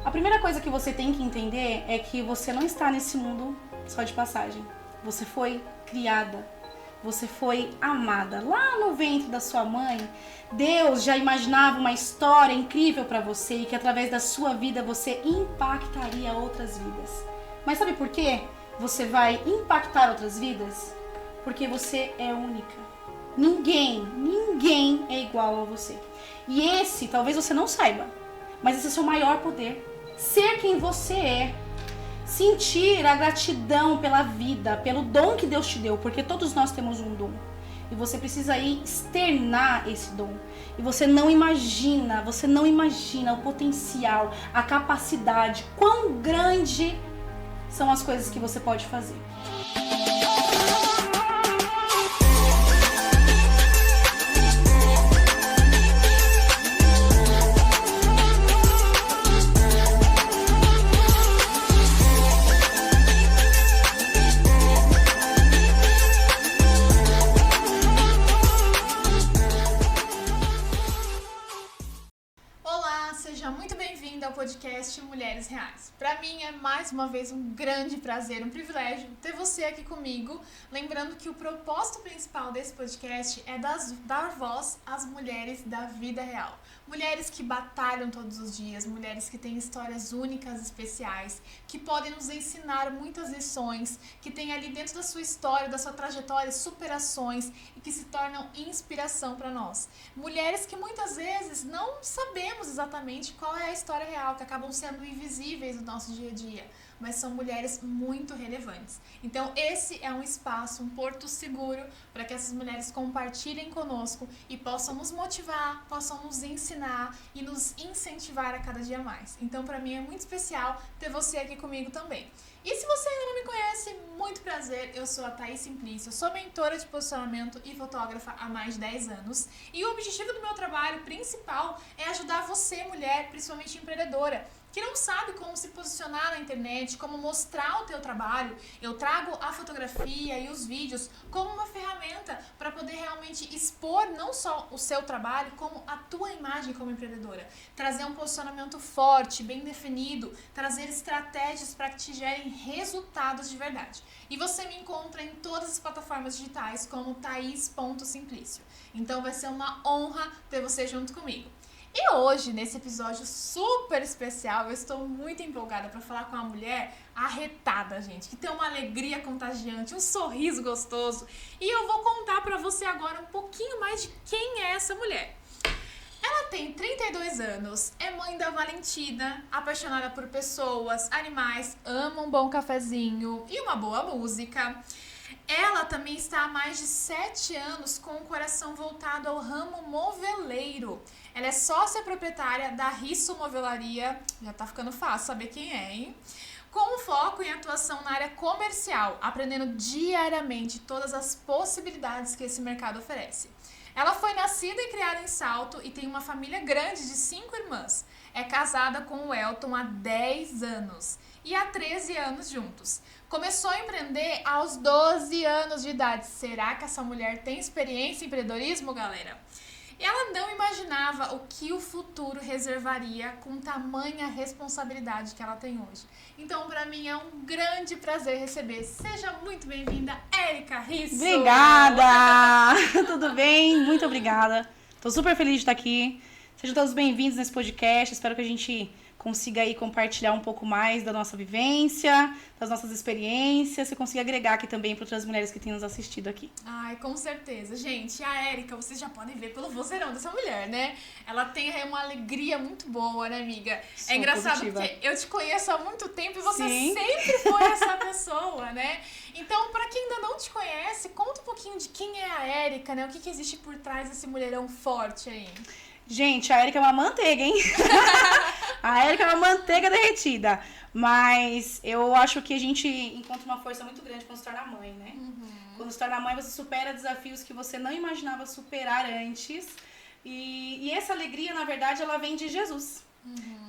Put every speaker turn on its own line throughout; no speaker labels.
A primeira coisa que você tem que entender é que você não está nesse mundo só de passagem. Você foi criada, você foi amada. Lá no ventre da sua mãe, Deus já imaginava uma história incrível para você e que através da sua vida você impactaria outras vidas. Mas sabe por quê? Você vai impactar outras vidas? Porque você é única. Ninguém é igual a você. E esse, talvez você não saiba, mas esse é o seu maior poder. Ser quem você é. Sentir a gratidão pela vida, pelo dom que Deus te deu, porque todos nós temos um dom. E você precisa aí externar esse dom. E você não imagina o potencial, a capacidade, quão grande são as coisas que você pode fazer.
Podcast Mulheres Reais. Para mim é mais uma vez um grande prazer, um privilégio ter você aqui comigo. Lembrando que o propósito principal desse podcast é dar voz às mulheres da vida real. Mulheres que batalham todos os dias, mulheres que têm histórias únicas, especiais, que podem nos ensinar muitas lições, que têm ali dentro da sua história, da sua trajetória, superações e que se tornam inspiração para nós. Mulheres que muitas vezes não sabemos exatamente qual é a história real, que acabam sendo invisíveis no nosso dia a dia, mas são mulheres muito relevantes. Então esse é um espaço, um porto seguro para que essas mulheres compartilhem conosco e possam nos motivar, possam nos ensinar e nos incentivar a cada dia mais. Então para mim é muito especial ter você aqui comigo também. E se você ainda não me conhece, muito prazer, eu sou a Thaís Simplício, sou mentora de posicionamento e fotógrafa há mais de 10 anos. E o objetivo do meu trabalho principal é ajudar você, mulher, principalmente empreendedora, que não sabe como se posicionar na internet, como mostrar o teu trabalho. Eu trago a fotografia e os vídeos como uma ferramenta para poder realmente expor não só o seu trabalho, como a tua imagem como empreendedora. Trazer um posicionamento forte, bem definido, trazer estratégias para que te gerem resultados de verdade. E você me encontra em todas as plataformas digitais como Thaís.simplício. Então vai ser uma honra ter você junto comigo. E hoje, nesse episódio super especial, eu estou muito empolgada para falar com uma mulher arretada, gente, que tem uma alegria contagiante, um sorriso gostoso. E eu vou contar para você agora um pouquinho mais de quem é essa mulher. Ela tem 32 anos, é mãe da Valentina, apaixonada por pessoas, animais, ama um bom cafezinho e uma boa música. Ela também está há mais de 7 anos com o coração voltado ao ramo moveleiro. Ela é sócia proprietária da Risso Movelaria, já tá ficando fácil saber quem é, hein? Com um foco em atuação na área comercial, aprendendo diariamente todas as possibilidades que esse mercado oferece. Ela foi nascida e criada em Salto e tem uma família grande de 5 irmãs. É casada com o Elton há 10 anos e há 13 anos juntos. Começou a empreender aos 12 anos de idade. Será que essa mulher tem experiência em empreendedorismo, galera? E ela não imaginava o que o futuro reservaria com tamanha responsabilidade que ela tem hoje. Então, para mim, é um grande prazer receber. Seja muito bem-vinda, Érica Risso.
Obrigada! Tudo bem? Muito obrigada. Tô super feliz de estar aqui. Sejam todos bem-vindos nesse podcast. Espero que a gente consiga aí compartilhar um pouco mais da nossa vivência, das nossas experiências, e consiga agregar aqui também para outras mulheres que têm nos assistido aqui.
Ai, com certeza. Gente, a Érica, vocês já podem ver pelo vozeirão dessa mulher, né? Ela tem uma alegria muito boa, né, amiga?
Sou
é engraçado
positiva.
Porque eu te conheço há muito tempo e você
Sim.
sempre foi essa pessoa, né? Então, para quem ainda não te conhece, conta um pouquinho de quem é a Érica, né? O que existe por trás desse mulherão forte aí?
Gente, a Érica é uma manteiga, hein? A Érica é uma manteiga derretida. Mas eu acho que a gente encontra uma força muito grande quando se torna mãe, né? Quando se torna mãe, você supera desafios que você não imaginava superar antes. E essa alegria, na verdade, ela vem de Jesus.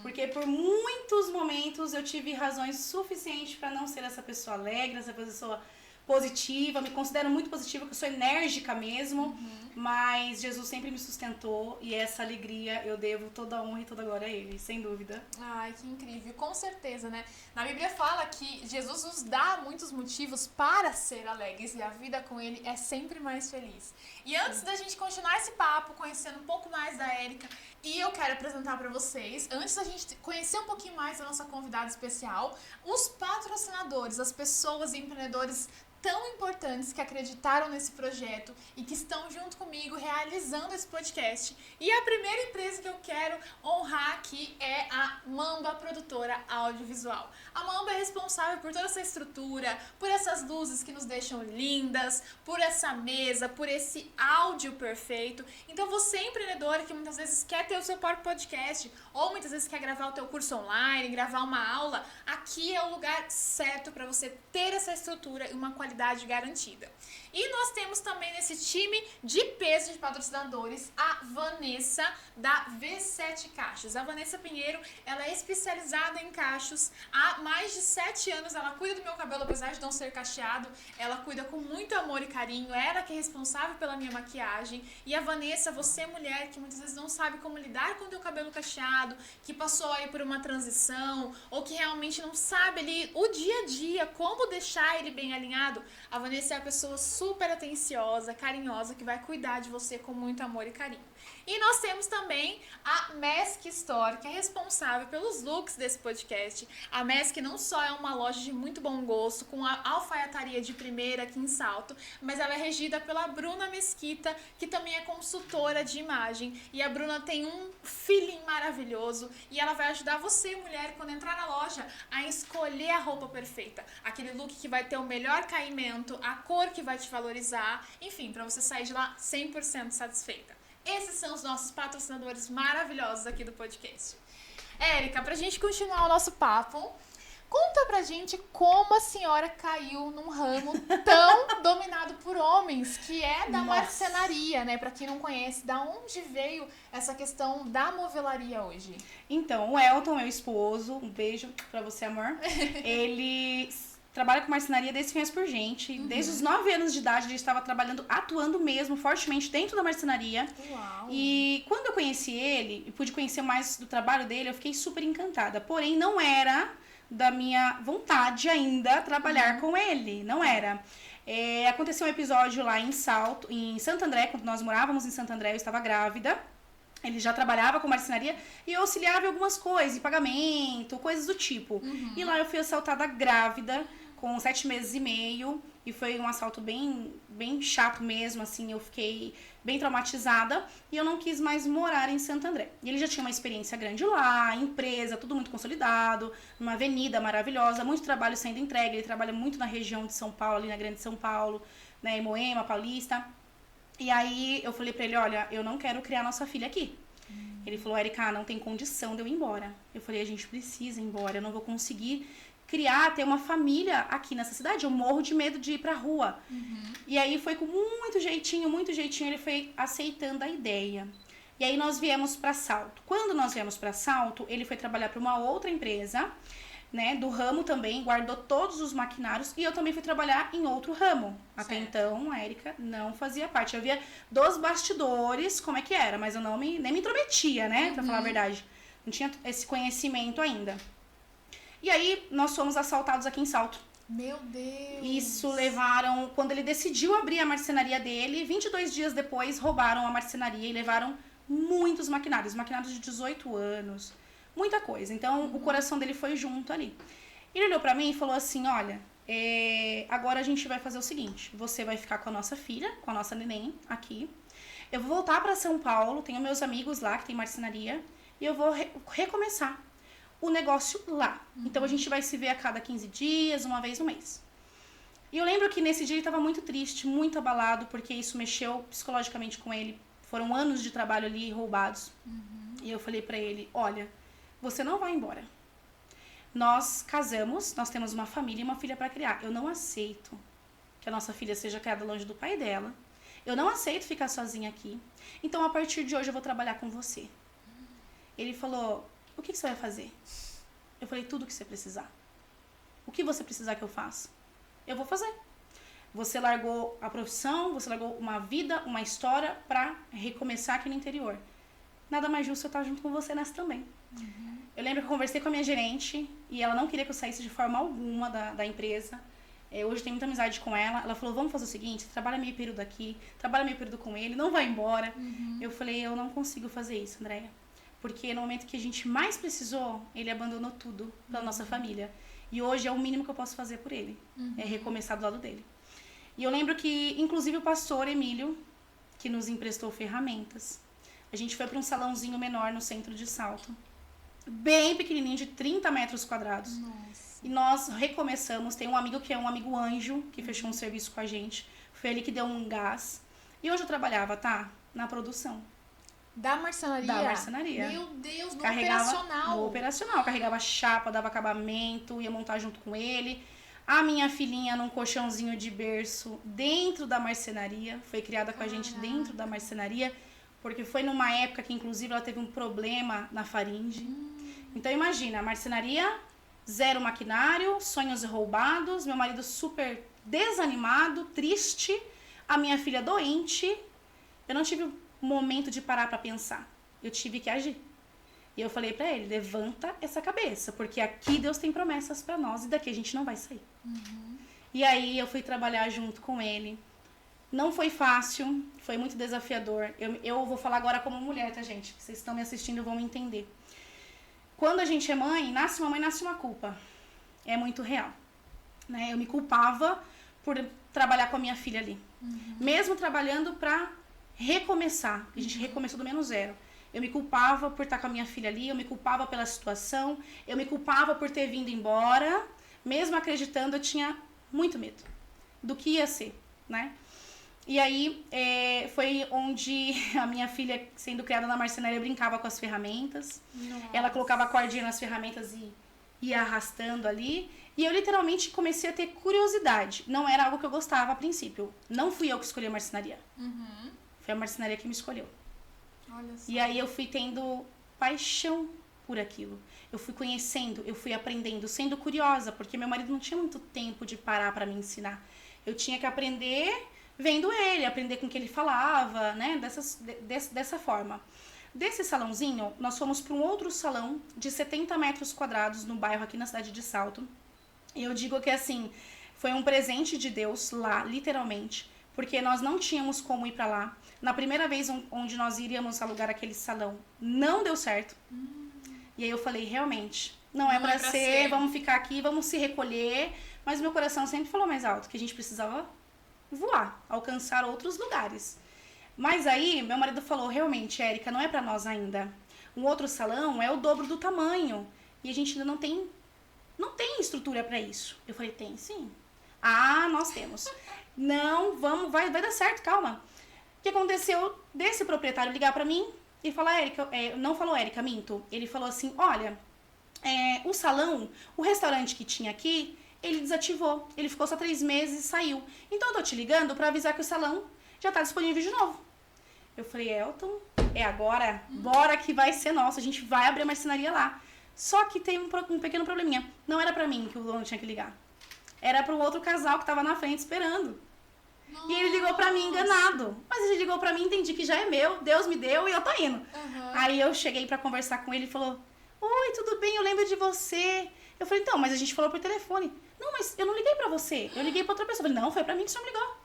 Porque por muitos momentos eu tive razões suficientes para não ser essa pessoa alegre, essa pessoa positiva, me considero muito positiva, que eu sou enérgica mesmo, mas Jesus sempre me sustentou e essa alegria eu devo toda a honra e toda a glória a Ele, sem dúvida.
Ai, que incrível, com certeza, né? Na Bíblia fala que Jesus nos dá muitos motivos para ser alegres e a vida com Ele é sempre mais feliz. E antes da gente continuar esse papo, conhecendo um pouco mais da Érica, e eu quero apresentar para vocês, antes da gente conhecer um pouquinho mais da nossa convidada especial, os patrocinadores, as pessoas e empreendedores tão importantes que acreditaram nesse projeto e que estão junto comigo realizando esse podcast. E a primeira empresa que eu quero honrar aqui é a Mamba Produtora Audiovisual. A Mamba é responsável por toda essa estrutura, por essas luzes que nos deixam lindas, por essa mesa, por esse áudio perfeito. Então você, empreendedor, que muitas vezes quer ter o seu próprio podcast ou muitas vezes quer gravar o teu curso online, gravar uma aula, aqui é o lugar certo para você ter essa estrutura e uma qualidade garantida. E nós temos também nesse time de peso de patrocinadores a Vanessa da V7 Cachos. A Vanessa Pinheiro, ela é especializada em cachos. Há mais de 7 anos ela cuida do meu cabelo, apesar de não ser cacheado. Ela cuida com muito amor e carinho. Ela que é responsável pela minha maquiagem. E a Vanessa, você mulher que muitas vezes não sabe como lidar com o teu cabelo cacheado, que passou aí por uma transição, ou que realmente não sabe ali o dia a dia, como deixar ele bem alinhado, a Vanessa é a pessoa super atenciosa, carinhosa, que vai cuidar de você com muito amor e carinho. E nós temos também a Mask Store, que é responsável pelos looks desse podcast. A Mask não só é uma loja de muito bom gosto, com a alfaiataria de primeira aqui em Salto, mas ela é regida pela Bruna Mesquita, que também é consultora de imagem. E a Bruna tem um feeling maravilhoso e ela vai ajudar você, mulher, quando entrar na loja, a escolher a roupa perfeita. Aquele look que vai ter o melhor caimento, a cor que vai te valorizar, enfim, para você sair de lá 100% satisfeita. Esses são os nossos patrocinadores maravilhosos aqui do podcast. Érica, pra gente continuar o nosso papo, conta pra gente como a senhora caiu num ramo tão dominado por homens, que é da marcenaria, né? Pra quem não conhece, da onde veio essa questão da movelaria hoje?
Então, o Elton, meu esposo, um beijo pra você, amor. Ele trabalha com marcenaria desde que conhece por gente. Desde os 9 anos de idade, ele estava trabalhando, atuando mesmo, fortemente dentro da marcenaria.
Uau.
E quando eu conheci ele, e pude conhecer mais do trabalho dele, eu fiquei super encantada. Porém, não era da minha vontade ainda trabalhar com ele. Não era. Aconteceu um episódio lá em Santo André, quando nós morávamos em Santo André, eu estava grávida. Ele já trabalhava com marcenaria e eu auxiliava em algumas coisas, em pagamento, coisas do tipo. E lá eu fui assaltada grávida, com 7 meses e meio, e foi um assalto bem, bem chato mesmo, assim, eu fiquei bem traumatizada e eu não quis mais morar em Santo André. E ele já tinha uma experiência grande lá, empresa, tudo muito consolidado, uma avenida maravilhosa, muito trabalho sendo entregue, ele trabalha muito na região de São Paulo, ali na Grande São Paulo, né, em Moema, Paulista. E aí eu falei pra ele, olha, eu não quero criar nossa filha aqui. Ele falou, Érica, não tem condição de eu ir embora. Eu falei, a gente precisa ir embora, eu não vou conseguir ter uma família aqui nessa cidade, eu morro de medo de ir pra rua. E aí foi com muito jeitinho, ele foi aceitando a ideia. E aí nós viemos pra Salto. Quando nós viemos pra Salto, ele foi trabalhar pra uma outra empresa, né, do ramo também, guardou todos os maquinários e eu também fui trabalhar em outro ramo. Até então, a Érica não fazia parte. Eu via dos bastidores como é que era, mas eu nem me intrometia, né, pra falar a verdade. Não tinha esse conhecimento ainda. E aí, nós fomos assaltados aqui em Salto.
Meu Deus!
Isso levaram... Quando ele decidiu abrir a marcenaria dele, 22 dias depois, roubaram a marcenaria e levaram muitos maquinários de 18 anos. Muita coisa. Então, o coração dele foi junto ali. Ele olhou pra mim e falou assim, olha, agora a gente vai fazer o seguinte, você vai ficar com a nossa filha, com a nossa neném aqui. Eu vou voltar pra São Paulo, tenho meus amigos lá que tem marcenaria, e eu vou recomeçar o negócio lá. Então, a gente vai se ver a cada 15 dias, uma vez no mês. E eu lembro que nesse dia ele estava muito triste, muito abalado, porque isso mexeu psicologicamente com ele. Foram anos de trabalho ali roubados. E eu falei pra ele, olha, você não vai embora. Nós casamos, nós temos uma família e uma filha para criar. Eu não aceito que a nossa filha seja criada longe do pai dela. Eu não aceito ficar sozinha aqui. Então, a partir de hoje, eu vou trabalhar com você. Ele falou, o que você vai fazer? Eu falei, tudo que você precisar. O que você precisar que eu faça? Eu vou fazer. Você largou a profissão, você largou uma vida, uma história pra recomeçar aqui no interior. Nada mais justo eu estar junto com você nessa também. Eu lembro que eu conversei com a minha gerente e ela não queria que eu saísse de forma alguma da empresa. Hoje eu tenho muita amizade com ela. Ela falou, vamos fazer o seguinte, você trabalha meio período aqui, trabalha meio período com ele, não vai embora. Eu falei, eu não consigo fazer isso, Andréia. Porque no momento que a gente mais precisou, ele abandonou tudo pela nossa família. E hoje é o mínimo que eu posso fazer por ele. É recomeçar do lado dele. E eu lembro que, inclusive, o pastor Emílio, que nos emprestou ferramentas, a gente foi para um salãozinho menor no centro de Salto. Bem pequenininho, de 30 metros quadrados.
Nossa.
E nós recomeçamos. Tem um amigo que é um amigo anjo, que fechou um serviço com a gente. Foi ele que deu um gás. E hoje eu trabalhava, tá? Na produção.
Da marcenaria?
Da marcenaria.
Meu Deus, no
Carregava
operacional.
No operacional. Carregava chapa, dava acabamento, ia montar junto com ele. A minha filhinha num colchãozinho de berço dentro da marcenaria. Foi criada com a gente dentro da marcenaria. Porque foi numa época que, inclusive, ela teve um problema na faringe. Então, imagina, a marcenaria, zero maquinário, sonhos roubados, meu marido super desanimado, triste, a minha filha doente. Eu não tive um momento de parar pra pensar. Eu tive que agir. E eu falei pra ele, levanta essa cabeça, porque aqui Deus tem promessas pra nós e daqui a gente não vai sair. E aí eu fui trabalhar junto com ele. Não foi fácil, foi muito desafiador. Eu vou falar agora como mulher, tá, gente? Vocês estão me assistindo e vão me entender. Quando a gente é mãe, nasce uma mãe, nasce uma culpa. É muito real. Né? Eu me culpava por trabalhar com a minha filha ali. Mesmo trabalhando pra recomeçar. A gente recomeçou do menos zero. Eu me culpava por estar com a minha filha ali, eu me culpava pela situação, eu me culpava por ter vindo embora. Mesmo acreditando, eu tinha muito medo do que ia ser, né? E aí, foi onde a minha filha, sendo criada na marcenaria, brincava com as ferramentas.
Nossa.
Ela colocava a cordinha nas ferramentas e ia arrastando ali. E eu, literalmente, comecei a ter curiosidade. Não era algo que eu gostava a princípio. Não fui eu que escolhi a marcenaria. Foi a marcenaria que me escolheu.
Olha só.
E aí, eu fui tendo paixão por aquilo. Eu fui conhecendo, eu fui aprendendo, sendo curiosa. Porque meu marido não tinha muito tempo de parar para me ensinar. Eu tinha que aprender vendo ele, aprender com o que ele falava, né? Dessa forma. Desse salãozinho, nós fomos para um outro salão de 70 metros quadrados no bairro aqui na cidade de Salto. E eu digo que, assim, foi um presente de Deus lá, literalmente, porque nós não tínhamos como ir para lá. Na primeira vez onde nós iríamos alugar aquele salão, não deu certo. E aí eu falei, realmente, não é para ser, vamos ficar aqui, vamos se recolher. Mas meu coração sempre falou mais alto, que a gente precisava voar, alcançar outros lugares. Mas aí, meu marido falou, realmente, Érica, não é pra nós ainda. Um outro salão é o dobro do tamanho. E a gente ainda não tem estrutura pra isso. Eu falei, tem sim. Ah, nós temos. Não, vamos, vai dar certo, calma. O que aconteceu desse proprietário ligar pra mim e falar, Érica, não falou Érica, minto. Ele falou assim, olha, o salão, o restaurante que tinha aqui, ele desativou. Ele ficou só 3 meses e saiu. Então eu tô te ligando pra avisar que o salão já tá disponível de novo. Eu falei, Elton, é agora? Bora que vai ser nosso. A gente vai abrir a marcenaria lá. Só que tem um pequeno probleminha. Não era pra mim que o dono tinha que ligar. Era pro outro casal que tava na frente esperando. Nossa. E ele ligou pra mim enganado. Mas ele ligou pra mim, entendi que já é meu. Deus me deu e eu tô indo. Aí eu cheguei pra conversar com ele e falou, oi, tudo bem? Eu lembro de você. Eu falei, então, mas a gente falou por telefone. Não, mas eu não liguei pra você. Eu liguei pra outra pessoa. Eu falei, não, foi pra mim que o senhor me ligou.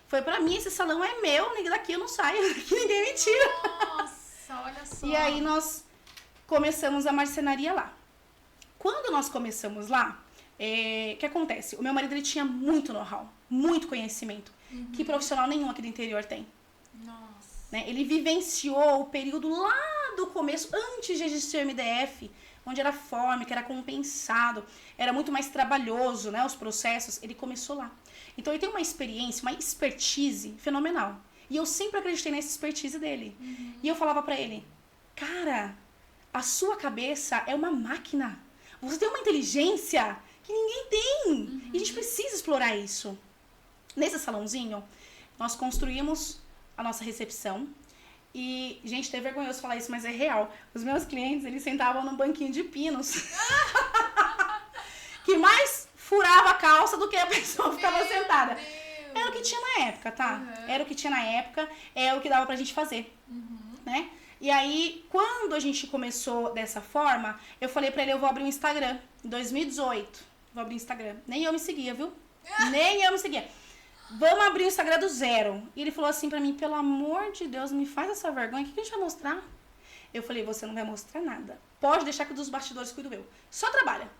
Foi pra mim, esse salão é meu. Daqui eu não saio. Daqui ninguém me tira.
Nossa, olha só.
E aí nós começamos a marcenaria lá. Quando nós começamos lá, o que acontece? O meu marido, ele tinha muito know-how, muito conhecimento, que profissional nenhum aqui do interior tem.
Nossa.
Né? Ele vivenciou o período lá do começo, antes de existir o MDF, onde era fórmica, era compensado, era muito mais trabalhoso, né, os processos. Ele começou lá. Então ele tem uma experiência, uma expertise fenomenal. E eu sempre acreditei nessa expertise dele. E eu falava pra ele, cara, a sua cabeça é uma máquina. Você tem uma inteligência que ninguém tem. E a gente precisa explorar isso. Nesse salãozinho, nós construímos a nossa recepção. E, gente, é vergonhoso falar isso, mas é real. Os meus clientes, eles sentavam num banquinho de pinos. Que mais furava a calça do que a pessoa ficava sentada. Era o que tinha na época, tá?
Uhum.
Era o que tinha na época, é o que dava pra gente fazer, né? E aí, quando a gente começou dessa forma, eu falei pra ele, eu vou abrir um Instagram. Em 2018, vou abrir um Instagram. Nem eu me seguia, viu? Nem eu me seguia. Vamos abrir o Instagram do zero. E ele falou assim pra mim, pelo amor de Deus, me faz essa vergonha, o que a gente vai mostrar? Eu falei, você não vai mostrar nada. Pode deixar que dos bastidores cuido eu. Só trabalha.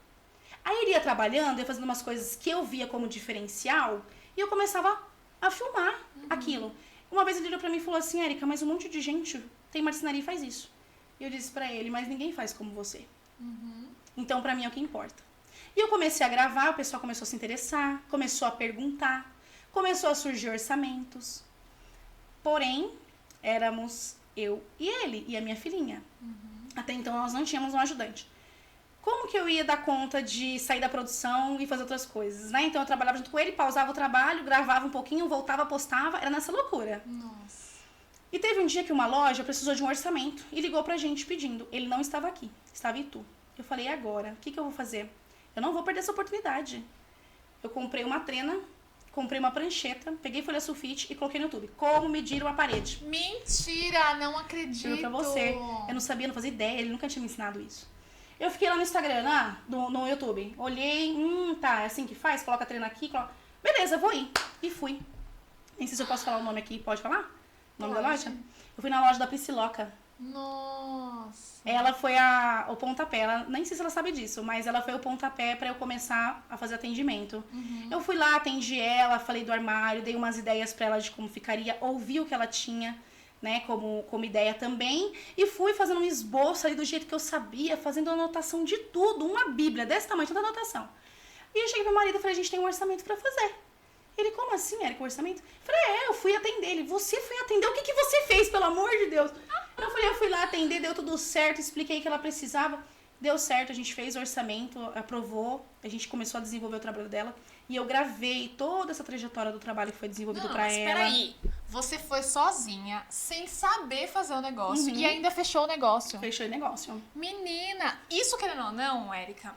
Aí ele ia trabalhando, ia fazendo umas coisas que eu via como diferencial, e eu começava a filmar aquilo. Uma vez ele olhou pra mim e falou assim, Érica, mas um monte de gente tem marcenaria e faz isso. E eu disse pra ele, mas ninguém faz como você. Então pra mim é o que importa. E eu comecei a gravar, o pessoal começou a se interessar, começou a perguntar, começou a surgir orçamentos. Porém, éramos eu e ele, e a minha filhinha. Até então nós não tínhamos um ajudante. Como que eu ia dar conta de sair da produção e fazer outras coisas, né? Então eu trabalhava junto com ele, pausava o trabalho, gravava um pouquinho, voltava, postava, era nessa loucura.
Nossa.
E teve um dia que uma loja precisou de um orçamento e ligou pra gente pedindo. Ele não estava aqui, estava em Itu. Eu falei, e agora? O que eu vou fazer? Eu não vou perder essa oportunidade. Eu comprei uma trena, comprei uma prancheta, peguei folha sulfite e coloquei no YouTube. Como medir uma parede.
Mentira, não acredito.
Juro pra você. Eu não sabia, não fazia ideia, ele nunca tinha me ensinado isso. Eu fiquei lá no Instagram, no YouTube. Olhei, tá, é assim que faz? Coloca a trena aqui, coloca... Beleza, vou ir. E fui. Nem sei se eu posso falar o nome aqui, pode falar? O nome da loja? Eu fui na loja da Prisciloca.
Nossa.
Ela foi o pontapé, nem sei se ela sabe disso, mas ela foi o pontapé pra eu começar a fazer atendimento. Eu fui lá, atendi ela, falei do armário, dei umas ideias pra ela de como ficaria, ouvi o que ela tinha, né, como ideia também, e fui fazendo um esboço ali do jeito que eu sabia, fazendo anotação de tudo, uma bíblia desse tamanho, toda anotação. E eu cheguei pro meu marido e falei, a gente tem um orçamento pra fazer. Ele, como assim, Érica, o orçamento? Eu falei, eu fui atender ele. Você foi atender? O que você fez, pelo amor de Deus? Eu falei, eu fui lá atender, deu tudo certo, expliquei que ela precisava. Deu certo, a gente fez o orçamento, aprovou, a gente começou a desenvolver o trabalho dela. E eu gravei toda essa trajetória do trabalho que foi desenvolvido pra ela.
Mas peraí, você foi sozinha, sem saber fazer o negócio, e ainda fechou o negócio.
Fechou o negócio.
Menina, isso querendo ou não, Érica,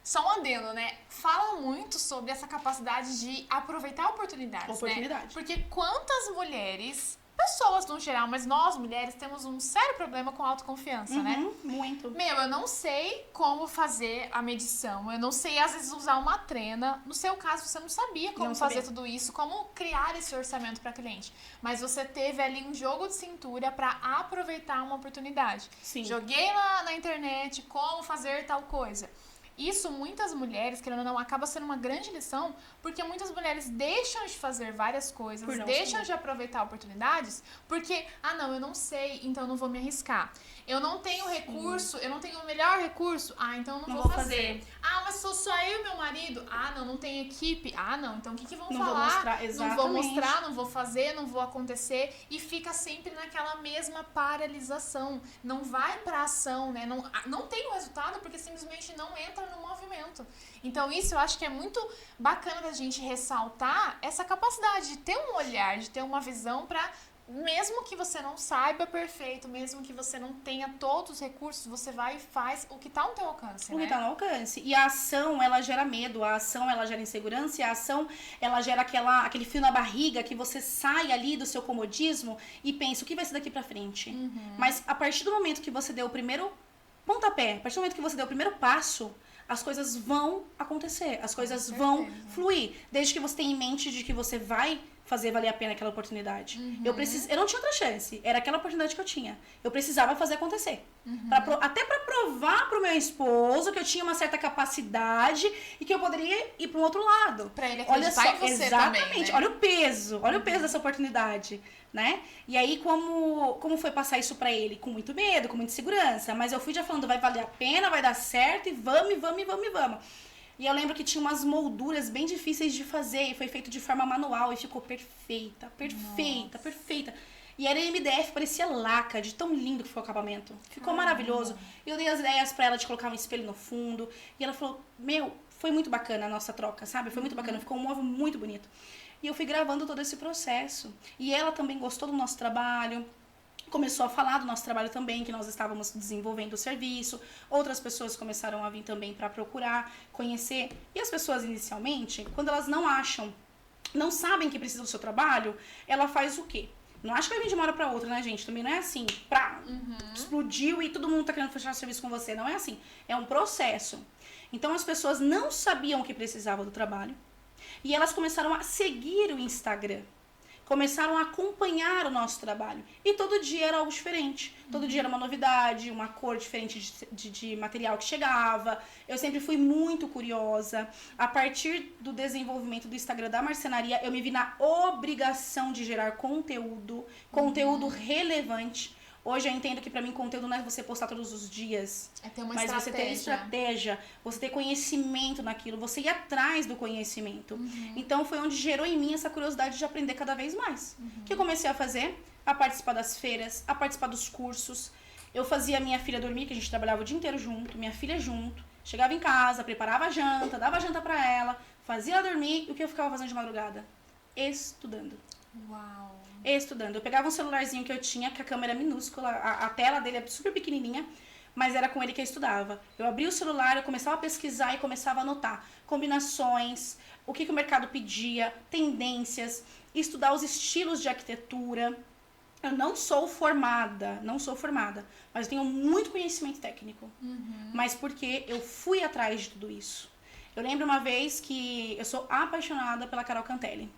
só um adendo, né? Fala muito sobre essa capacidade de aproveitar oportunidades, né? Porque quantas mulheres, pessoas no geral, mas nós mulheres temos um sério problema com autoconfiança, né?
Muito.
Eu não sei como fazer a medição, eu não sei às vezes usar uma trena. No seu caso, você não sabia como fazer tudo isso, como criar esse orçamento para cliente. Mas você teve ali um jogo de cintura para aproveitar uma oportunidade.
Sim.
Joguei lá na internet como fazer tal coisa. Isso muitas mulheres, querendo ou não, acaba sendo uma grande lição, porque muitas mulheres deixam de fazer várias coisas, deixam de aproveitar oportunidades, porque, não, eu não sei, então eu não vou me arriscar. Eu não tenho recurso, eu não tenho o melhor recurso, então eu não vou fazer. Mas sou só eu e meu marido, não tem equipe, não, então o que vão falar?
Vou mostrar, exatamente.
Não vou mostrar, não vou fazer, não vou acontecer, e fica sempre naquela mesma paralisação, não vai pra ação, né? Não tem o resultado porque simplesmente não entra no movimento. Então isso eu acho que é muito bacana da gente ressaltar essa capacidade de ter um olhar, de ter uma visão pra, mesmo que você não saiba perfeito, mesmo que você não tenha todos os recursos, você vai e faz o que tá no teu alcance, né?
O que tá no alcance. E a ação, ela gera medo, a ação, ela gera insegurança, e a ação, ela gera aquele fio na barriga, que você sai ali do seu comodismo e pensa, o que vai ser daqui pra frente? Mas a partir do momento que você deu o primeiro pontapé, a partir do momento que você deu o primeiro passo, as coisas vão acontecer, as coisas vão fluir, desde que você tenha em mente de que você vai fazer valer a pena aquela oportunidade. Eu não tinha outra chance, era aquela oportunidade que eu tinha. Eu precisava fazer acontecer. Até pra provar pro meu esposo que eu tinha uma certa capacidade e que eu poderia ir para um outro lado.
Pra ele acreditar em você
exatamente,
também, né?
olha o peso dessa oportunidade, né? E aí, como foi passar isso pra ele? Com muito medo, com muita insegurança, mas eu fui já falando, vai valer a pena, vai dar certo, e vamos. E eu lembro que tinha umas molduras bem difíceis de fazer, e foi feito de forma manual, e ficou perfeita. E era MDF, parecia laca, de tão lindo que foi o acabamento. Ficou maravilhoso. Eu dei as ideias pra ela de colocar um espelho no fundo, e ela falou, foi muito bacana a nossa troca, sabe? Foi muito bacana, ficou um móvel muito bonito. E eu fui gravando todo esse processo. E ela também gostou do nosso trabalho, começou a falar do nosso trabalho também, que nós estávamos desenvolvendo o serviço. Outras pessoas começaram a vir também para procurar, conhecer. E as pessoas, inicialmente, quando elas não acham não sabem que precisa do seu trabalho, ela faz o quê? Não acho que vai vir de uma hora pra outra, né, gente? Também não é assim, explodiu e todo mundo tá querendo fechar o serviço com você. Não é assim. É um processo. Então, as pessoas não sabiam que precisavam do trabalho. E elas começaram a seguir o Instagram. Começaram a acompanhar o nosso trabalho. E todo dia era algo diferente. Todo dia era uma novidade, uma cor diferente de material que chegava. Eu sempre fui muito curiosa. A partir do desenvolvimento do Instagram da marcenaria, eu me vi na obrigação de gerar conteúdo relevante. Hoje eu entendo que pra mim conteúdo não é você postar todos os dias.
É ter uma
mas
estratégia.
você ter estratégia, você ter conhecimento naquilo, você ir atrás do conhecimento. Então foi onde gerou em mim essa curiosidade de aprender cada vez mais. O que eu comecei a fazer? A participar das feiras, a participar dos cursos. Eu fazia a minha filha dormir, que a gente trabalhava o dia inteiro junto, minha filha junto. Chegava em casa, preparava a janta, dava a janta pra ela, fazia ela dormir. E o que eu ficava fazendo de madrugada? Estudando.
Uau!
Estudando. Eu pegava um celularzinho que eu tinha, que a câmera é minúscula, a tela dele é super pequenininha, mas era com ele que eu estudava. Eu abria o celular, eu começava a pesquisar e começava a anotar combinações, o que o mercado pedia, tendências, estudar os estilos de arquitetura. Eu não sou formada, mas eu tenho muito conhecimento técnico. Mas porque eu fui atrás de tudo isso. Eu lembro uma vez que eu sou apaixonada pela Carol Cantelli.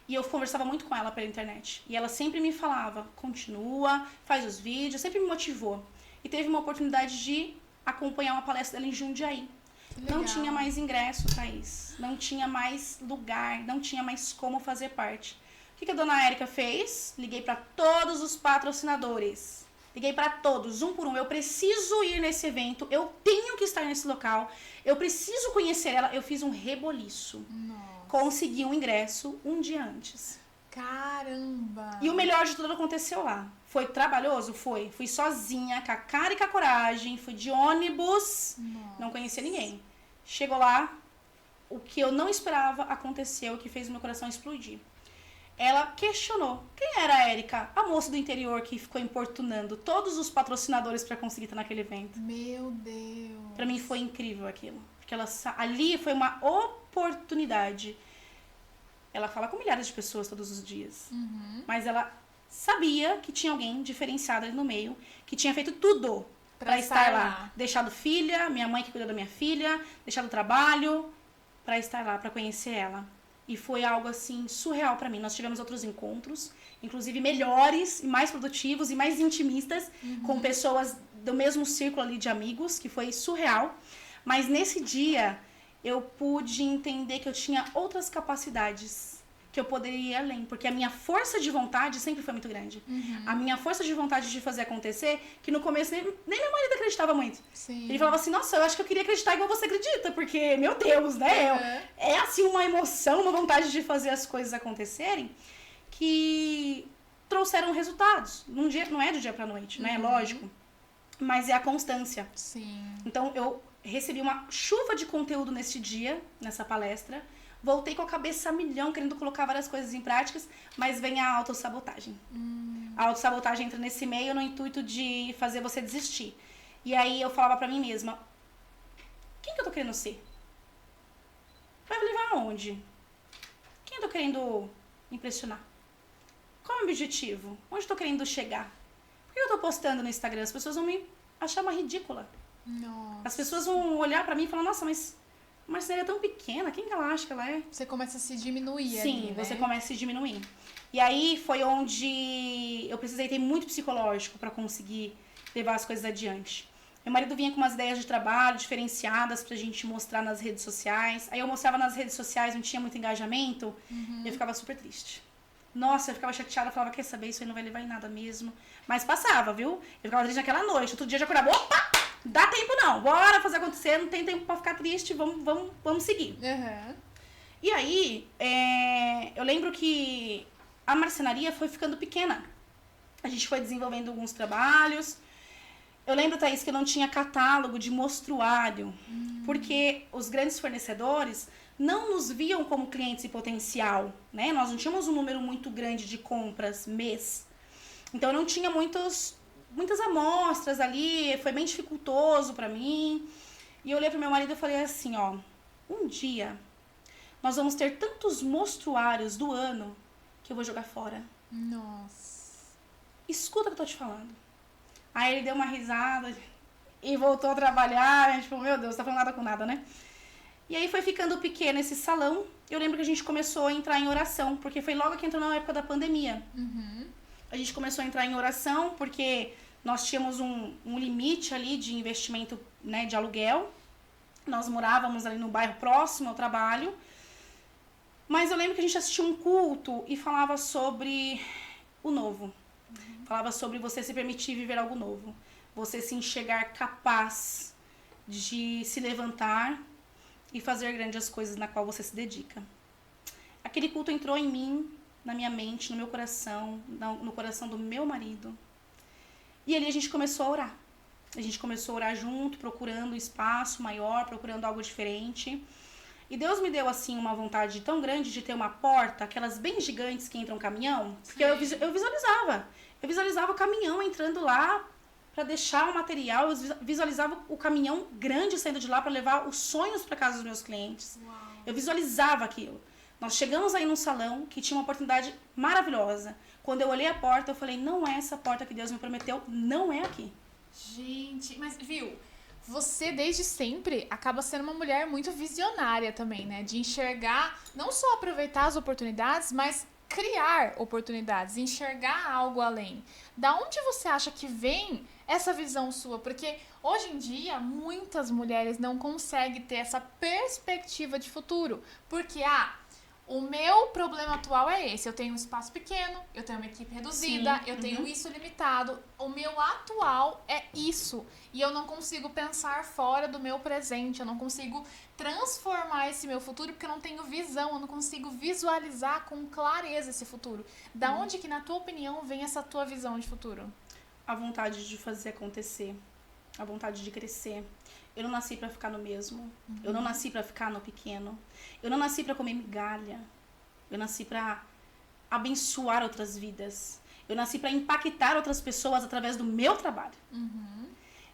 E eu conversava muito com ela pela internet. E ela sempre me falava, continua, faz os vídeos, sempre me motivou. E teve uma oportunidade de acompanhar uma palestra dela em Jundiaí. Não tinha mais ingresso, Thaís. Não tinha mais lugar, não tinha mais como fazer parte. O que a dona Érica fez? Liguei para todos os patrocinadores. Liguei para todos, um por um. Eu preciso ir nesse evento, eu tenho que estar nesse local, eu preciso conhecer ela. Eu fiz um reboliço.
Nossa.
Consegui um ingresso um dia antes.
Caramba!
E o melhor de tudo aconteceu lá. Foi trabalhoso? Foi. Fui sozinha, com a cara e com a coragem. Fui de ônibus.
Nossa.
Não conhecia ninguém. Chegou lá, o que eu não esperava aconteceu, o que fez o meu coração explodir. Ela questionou. Quem era a Érica? A moça do interior que ficou importunando todos os patrocinadores para conseguir estar naquele evento.
Meu Deus!
Pra mim foi incrível aquilo. Porque ali foi uma oportunidade. Ela fala com milhares de pessoas todos os dias. Mas ela sabia que tinha alguém diferenciado ali no meio, que tinha feito tudo pra estar lá. Deixado filha, minha mãe que cuidou da minha filha, deixado trabalho pra estar lá, pra conhecer ela. E foi algo assim surreal pra mim. Nós tivemos outros encontros, inclusive melhores e mais produtivos e mais intimistas, com pessoas do mesmo círculo ali de amigos, que foi surreal. Mas nesse dia eu pude entender que eu tinha outras capacidades, que eu poderia ir além, porque a minha força de vontade sempre foi muito grande. A minha força de vontade de fazer acontecer, que no começo nem meu marido acreditava muito.
Sim.
Ele falava assim, nossa, eu acho que eu queria acreditar igual você acredita, porque, meu Deus, né? É assim uma emoção, uma vontade de fazer as coisas acontecerem, que trouxeram resultados. Não é do dia pra noite, né? Lógico. Mas é a constância.
Sim.
Então, eu recebi uma chuva de conteúdo nesse dia, nessa palestra. Voltei com a cabeça a milhão, querendo colocar várias coisas em práticas, mas vem a autossabotagem. A autossabotagem entra nesse meio no intuito de fazer você desistir. E aí eu falava pra mim mesma, quem que eu tô querendo ser? Vai me levar aonde? Quem eu tô querendo impressionar? Qual é o meu objetivo? Onde eu tô querendo chegar? Por que eu tô postando no Instagram? As pessoas vão me achar uma ridícula.
Nossa.
As pessoas vão olhar pra mim e falar, nossa, mas a marcenaria é tão pequena, quem que ela acha que ela é?
Você começa a se diminuir.
Sim,
ali, né?
você começa a se diminuir. E aí foi onde eu precisei ter muito psicológico pra conseguir levar as coisas adiante. Meu marido vinha com umas ideias de trabalho diferenciadas pra gente mostrar nas redes sociais. Aí eu mostrava nas redes sociais, não tinha muito engajamento, e eu ficava super triste. Nossa, eu ficava chateada, falava, quer saber, isso aí não vai levar em nada mesmo. Mas passava, viu? Eu ficava triste naquela noite, outro dia eu já acordava, opa, dá tempo não, bora fazer acontecer, não tem tempo pra ficar triste, vamos seguir. E aí, eu lembro que a marcenaria foi ficando pequena. A gente foi desenvolvendo alguns trabalhos. Eu lembro, Thaís, que eu não tinha catálogo de mostruário, porque os grandes fornecedores não nos viam como clientes em potencial, né? Nós não tínhamos um número muito grande de compras mês. Então, eu não tinha muitas amostras ali, foi bem dificultoso pra mim. E eu olhei pro meu marido e falei assim, ó, um dia nós vamos ter tantos mostruários do ano que eu vou jogar fora.
Nossa.
Escuta o que eu tô te falando. Aí ele deu uma risada e voltou a trabalhar. Tipo, meu Deus, tá falando nada com nada, né? E aí foi ficando pequeno esse salão. Eu lembro que a gente começou a entrar em oração, porque foi logo que entrou na época da pandemia. A gente começou a entrar em oração, porque nós tínhamos um limite ali de investimento, né, de aluguel. Nós morávamos ali no bairro próximo ao trabalho. Mas eu lembro que a gente assistia um culto e falava sobre o novo. Falava sobre você se permitir viver algo novo. Você se enxergar capaz de se levantar e fazer grandes coisas na qual você se dedica. Aquele culto entrou em mim, na minha mente, no meu coração, no coração do meu marido. E ali a gente começou a orar. A gente começou a orar junto, procurando um espaço maior, procurando algo diferente. E Deus me deu, assim, uma vontade tão grande de ter uma porta, aquelas bem gigantes que entram caminhão. Porque eu visualizava. Eu visualizava o caminhão entrando lá para deixar o material. Eu visualizava o caminhão grande saindo de lá para levar os sonhos para casa dos meus clientes.
Uau.
Eu visualizava aquilo. Nós chegamos aí num salão que tinha uma oportunidade maravilhosa. Quando eu olhei a porta, eu falei, não é essa porta que Deus me prometeu, não é aqui.
Gente, mas viu, você desde sempre acaba sendo uma mulher muito visionária também, né? De enxergar, não só aproveitar as oportunidades, mas criar oportunidades, enxergar algo além. Da onde você acha que vem essa visão sua? Porque hoje em dia muitas mulheres não conseguem ter essa perspectiva de futuro. Porque, o meu problema atual é esse. Eu tenho um espaço pequeno, eu tenho uma equipe reduzida, eu tenho isso limitado. O meu atual é isso. E eu não consigo pensar fora do meu presente. Eu não consigo transformar esse meu futuro porque eu não tenho visão. Eu não consigo visualizar com clareza esse futuro. Da onde que, na tua opinião, vem essa tua visão de futuro?
A vontade de fazer acontecer. A vontade de crescer. Eu não nasci pra ficar no mesmo. Eu não nasci pra ficar no pequeno. Eu não nasci pra comer migalha. Eu nasci pra abençoar outras vidas. Eu nasci pra impactar outras pessoas através do meu trabalho.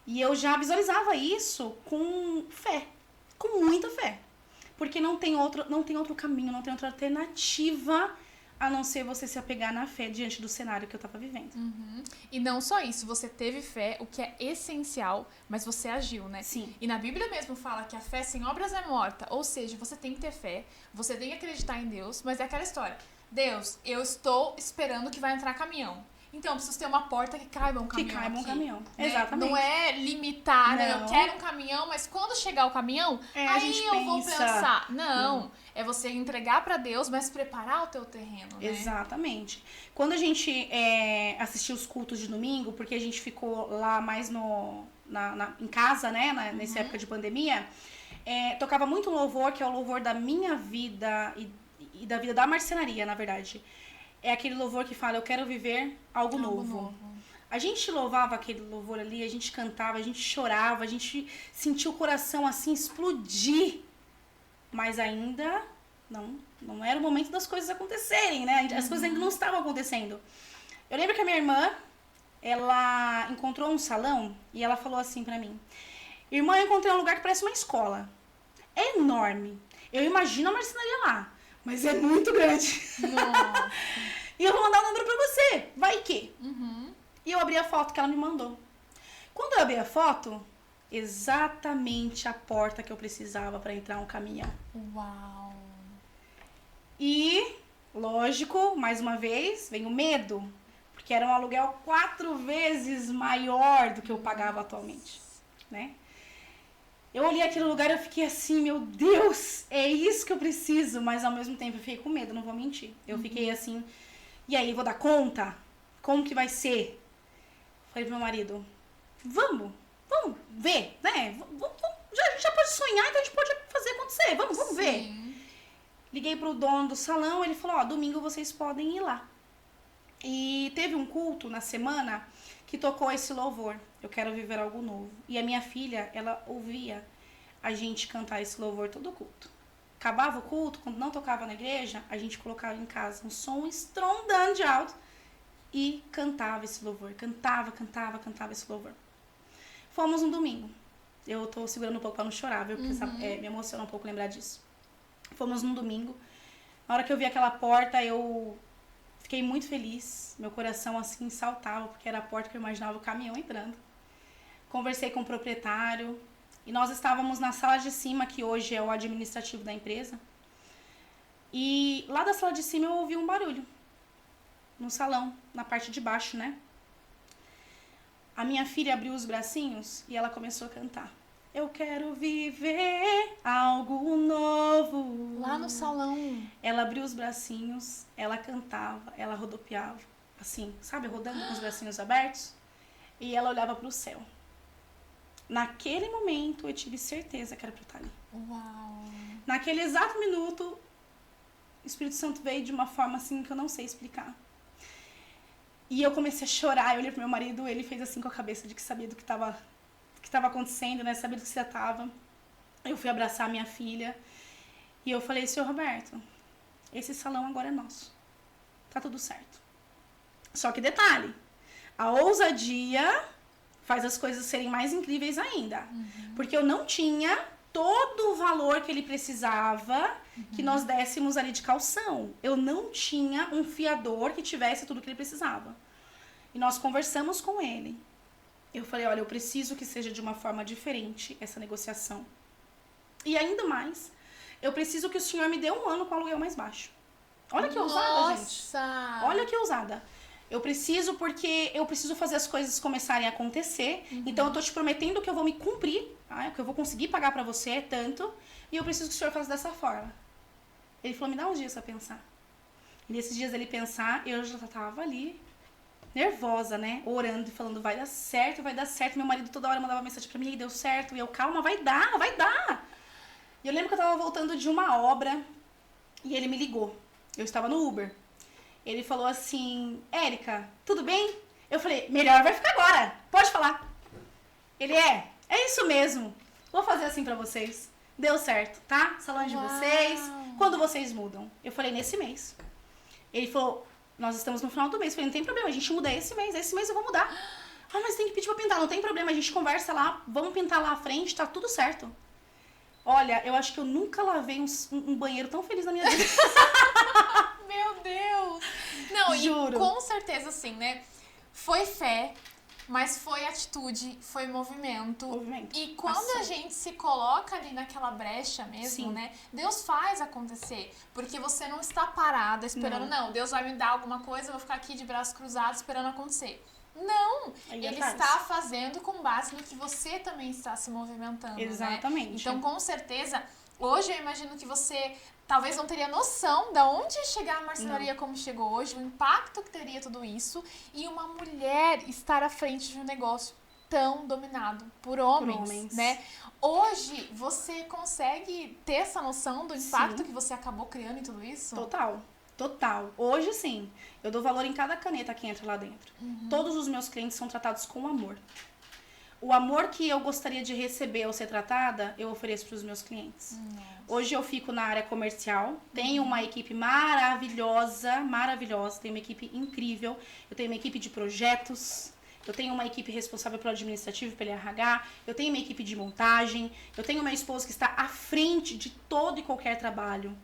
E eu já visualizava isso com fé. Com muita fé. Porque não tem outro caminho, não tem outra alternativa a não ser você se apegar na fé diante do cenário que eu tava vivendo.
E não só isso, você teve fé, o que é essencial, mas você agiu, né?
Sim.
E na Bíblia mesmo fala que a fé sem obras é morta. Ou seja, você tem que ter fé, você tem que acreditar em Deus, mas é aquela história. Deus, eu estou esperando que vai entrar caminhão. Então, eu preciso ter uma porta que caiba um caminhão.
Que caiba um
aqui,
caminhão.
né?
Exatamente.
Não é limitar, né?
Não.
Eu quero um caminhão, mas quando chegar o caminhão,
a
aí
gente
eu vou
pensa.
pensar. Não, é você entregar pra Deus, mas preparar o teu terreno, né?
Exatamente. Quando a gente assistiu os cultos de domingo, porque a gente ficou lá mais em casa, né? Nessa época de pandemia, tocava muito louvor, que é o louvor da minha vida e da vida da marcenaria, na verdade. É aquele louvor que fala, eu quero viver algo novo. A gente louvava aquele louvor ali, a gente cantava, a gente chorava, a gente sentia o coração assim explodir. Mas ainda não era o momento das coisas acontecerem, né? As coisas ainda não estavam acontecendo. Eu lembro que a minha irmã, ela encontrou um salão e ela falou assim pra mim, irmã, eu encontrei um lugar que parece uma escola. É enorme. Eu imagino a marcenaria lá, mas é muito grande.
Nossa.
E eu vou mandar um número pra você. Vai que? E eu abri a foto que ela me mandou. Quando eu abri a foto, exatamente a porta que eu precisava pra entrar um caminhão.
Uau.
E, lógico, mais uma vez, vem o medo. Porque era um aluguel 4 vezes maior do que eu pagava atualmente, né? Eu olhei aquele lugar e eu fiquei assim, meu Deus, é isso que eu preciso. Mas ao mesmo tempo eu fiquei com medo, não vou mentir. Eu fiquei assim, e aí, vou dar conta? Como que vai ser? Falei pro meu marido, vamos ver, né? A gente já pode sonhar, então a gente pode fazer acontecer, vamos ver. Liguei pro dono do salão, ele falou, domingo vocês podem ir lá. E teve um culto na semana que tocou esse louvor, eu quero viver algo novo. E a minha filha, ela ouvia a gente cantar esse louvor todo culto. Acabava o culto, quando não tocava na igreja, a gente colocava em casa um som estrondando de alto e cantava esse louvor. Cantava esse louvor. Fomos no domingo. Eu tô segurando um pouco pra não chorar, viu? Porque me emociona um pouco lembrar disso. Fomos num domingo. Na hora que eu vi aquela porta, eu fiquei muito feliz. Meu coração, assim, saltava, porque era a porta que eu imaginava o caminhão entrando. Conversei com o proprietário. E nós estávamos na sala de cima, que hoje é o administrativo da empresa. E lá da sala de cima eu ouvi um barulho. No salão, na parte de baixo, né? A minha filha abriu os bracinhos e ela começou a cantar. Eu quero viver algo novo.
Lá no salão.
Ela abriu os bracinhos, ela cantava, ela rodopiava. Assim, sabe? Rodando com os bracinhos abertos. E ela olhava para o céu. Naquele momento, eu tive certeza que era para eu estar ali.
Uau.
Naquele exato minuto, o Espírito Santo veio de uma forma assim que eu não sei explicar. E eu comecei a chorar, eu olhei pro meu marido, ele fez assim com a cabeça de que sabia do que estava acontecendo, né? Sabia do que você estava. Eu fui abraçar a minha filha e eu falei, senhor Roberto, esse salão agora é nosso. Tá tudo certo. Só que detalhe, a ousadia faz as coisas serem mais incríveis ainda. Porque eu não tinha todo o valor que ele precisava que nós dessemos ali de calção. Eu não tinha um fiador que tivesse tudo que ele precisava. E nós conversamos com ele. Eu falei, olha, eu preciso que seja de uma forma diferente essa negociação. E ainda mais, eu preciso que o senhor me dê 1 ano com aluguel mais baixo. Olha que ousada, gente. Olha que ousada. Eu preciso porque eu preciso fazer as coisas começarem a acontecer. Então, eu tô te prometendo que eu vou me cumprir, tá? Que eu vou conseguir pagar pra você tanto. E eu preciso que o senhor faça dessa forma. Ele falou, me dá uns dias pra pensar. E nesses dias ele pensar, eu já tava ali, nervosa, né? Orando e falando, vai dar certo, vai dar certo. Meu marido toda hora mandava mensagem pra mim, e deu certo. E eu, calma, vai dar, vai dar. E eu lembro que eu tava voltando de uma obra e ele me ligou. Eu estava no Uber. Ele falou assim, Érica, tudo bem? Eu falei, melhor vai ficar agora, pode falar. Ele, é isso mesmo, vou fazer assim pra vocês. Deu certo, tá? Salão de vocês, quando vocês mudam? Eu falei, nesse mês. Ele falou, nós estamos no final do mês. Eu falei, não tem problema, a gente muda esse mês eu vou mudar. Ah, mas tem que pedir pra pintar, não tem problema, a gente conversa lá, vamos pintar lá à frente, tá tudo certo. Olha, eu acho que eu nunca lavei um banheiro tão feliz na minha vida.
Meu Deus! Não,
Juro.
E com certeza, assim, né? Foi fé, mas foi atitude, foi movimento. E quando a gente se coloca ali naquela brecha mesmo,
Sim.
né? Deus faz acontecer. Porque você não está parada esperando, não, Deus vai me dar alguma coisa, eu vou ficar aqui de braços cruzados esperando acontecer. Não! Ele está fazendo com base no que você também está se movimentando.
Exatamente.
Né? Então, com certeza, hoje eu imagino que você talvez não teria noção de onde chegar a marcenaria como chegou hoje, o impacto que teria tudo isso, e uma mulher estar à frente de um negócio tão dominado por homens, né? Hoje, você consegue ter essa noção do impacto que você acabou criando em tudo isso?
Total. Hoje, sim. Eu dou valor em cada caneta que entra lá dentro. Todos os meus clientes são tratados com amor. O amor que eu gostaria de receber ao ser tratada, eu ofereço para os meus clientes. Hoje eu fico na área comercial, tenho uma equipe maravilhosa, tenho uma equipe incrível, eu tenho uma equipe de projetos, eu tenho uma equipe responsável pelo administrativo, pelo RH, eu tenho uma equipe de montagem, eu tenho meu esposo que está à frente de todo e qualquer trabalho.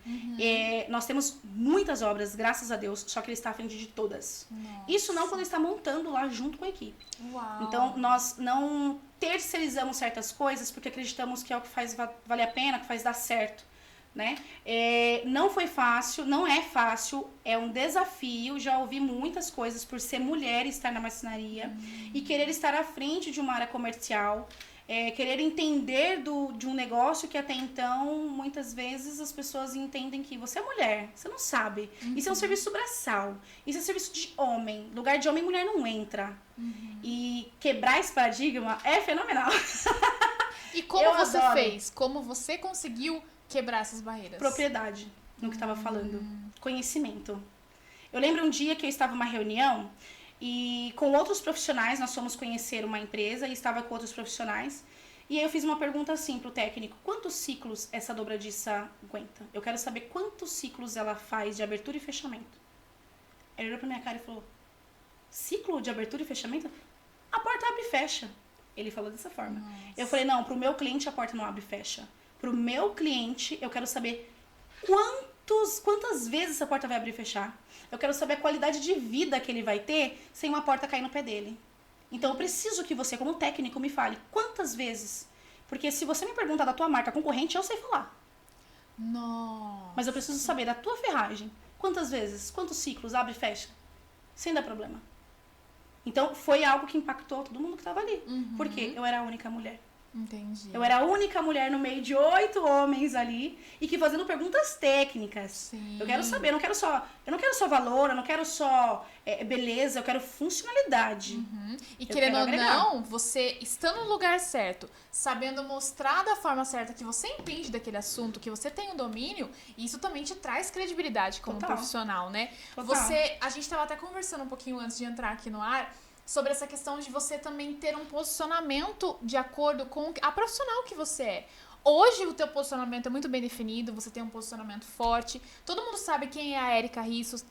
Nós temos muitas obras, graças a Deus, só que ele está à frente de todas.
Nossa.
Isso não quando ele está montando lá junto com a equipe.
Uau.
Então, nós não terceirizamos certas coisas porque acreditamos que é o que faz valer a pena, que faz dar certo. Né? Não foi fácil, não é fácil, é um desafio. Já ouvi muitas coisas por ser mulher e estar na marcenaria e querer estar à frente de uma área comercial, querer entender de um negócio que até então, muitas vezes, as pessoas entendem que você é mulher, você não sabe. Isso é um serviço braçal, isso é serviço de homem. Lugar de homem, mulher não entra. E quebrar esse paradigma é fenomenal.
E como você fez? Como você conseguiu quebrar essas barreiras?
Propriedade, no que estava falando. Conhecimento. Eu lembro um dia que eu estava numa reunião e com outros profissionais, nós fomos conhecer uma empresa e estava com outros profissionais. E aí eu fiz uma pergunta assim pro técnico: quantos ciclos essa dobradiça aguenta? Eu quero saber quantos ciclos ela faz de abertura e fechamento. Ele olhou pra minha cara e falou: ciclo de abertura e fechamento? A porta abre e fecha. Ele falou dessa forma. Eu falei: não, pro meu cliente a porta não abre e fecha. Pro meu cliente, eu quero saber Quantas vezes essa porta vai abrir e fechar? Eu quero saber a qualidade de vida que ele vai ter sem uma porta cair no pé dele. Então eu preciso que você, como técnico, me fale quantas vezes. Porque se você me perguntar da tua marca concorrente, eu sei falar.
Nossa.
Mas eu preciso saber da tua ferragem. Quantas vezes, quantos ciclos abre e fecha? Sem dar problema. Então foi algo que impactou todo mundo que estava ali. Porque eu era a única mulher.
Entendi.
Eu era a única mulher no meio de 8 homens ali e que fazendo perguntas técnicas.
Sim.
Eu quero saber, eu não quero só valor, eu não quero só beleza, eu quero funcionalidade.
E querendo ou não, você estando no lugar certo, sabendo mostrar da forma certa que você entende daquele assunto, que você tem o domínio, isso também te traz credibilidade como profissional, né? A gente estava até conversando um pouquinho antes de entrar aqui no ar, sobre essa questão de você também ter um posicionamento de acordo com a profissional que você é. Hoje o teu posicionamento é muito bem definido, você tem um posicionamento forte, todo mundo sabe quem é a Érica Rissos,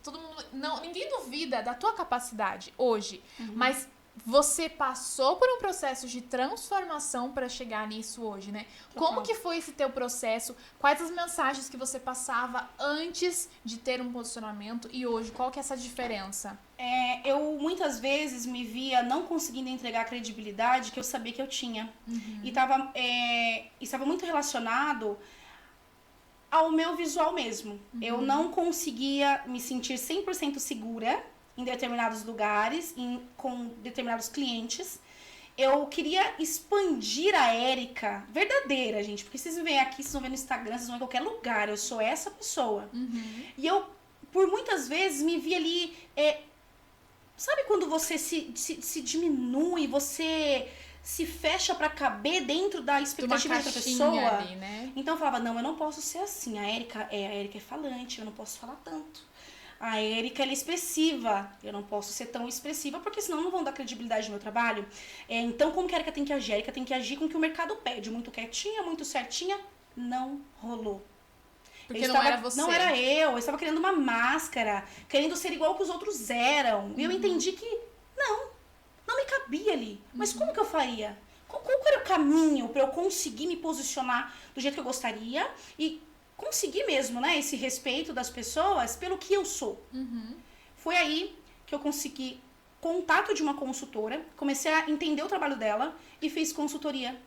ninguém duvida da tua capacidade hoje, mas você passou por um processo de transformação para chegar nisso hoje, né? Como que foi esse teu processo? Quais as mensagens que você passava antes de ter um posicionamento e hoje? Qual que é essa diferença?
Eu muitas vezes me via não conseguindo entregar a credibilidade que eu sabia que eu tinha. E estava muito relacionado ao meu visual mesmo. Eu não conseguia me sentir 100% segura em determinados lugares, com determinados clientes. Eu queria expandir a Érica verdadeira, gente. Porque vocês me veem aqui, vocês vão ver no Instagram, vocês vão ver em qualquer lugar. Eu sou essa pessoa. E eu, por muitas vezes, me via ali... sabe quando você se diminui, você se fecha pra caber dentro da expectativa da outra pessoa?
Ali, né?
Então eu falava, não, eu não posso ser assim. A Érica é falante, eu não posso falar tanto. A Érica, ela é expressiva. Eu não posso ser tão expressiva, porque senão não vão dar credibilidade no meu trabalho. Então, como que a Érica tem que agir? A Érica tem que agir com o que o mercado pede. Muito quietinha, muito certinha. Não rolou.
Porque não era você.
Não era eu estava criando uma máscara, querendo ser igual que os outros eram. E eu entendi que não me cabia ali. Mas como que eu faria? Qual era o caminho para eu conseguir me posicionar do jeito que eu gostaria e conseguir mesmo, né, esse respeito das pessoas pelo que eu sou? Foi aí que eu consegui contato de uma consultora, comecei a entender o trabalho dela e fiz consultoria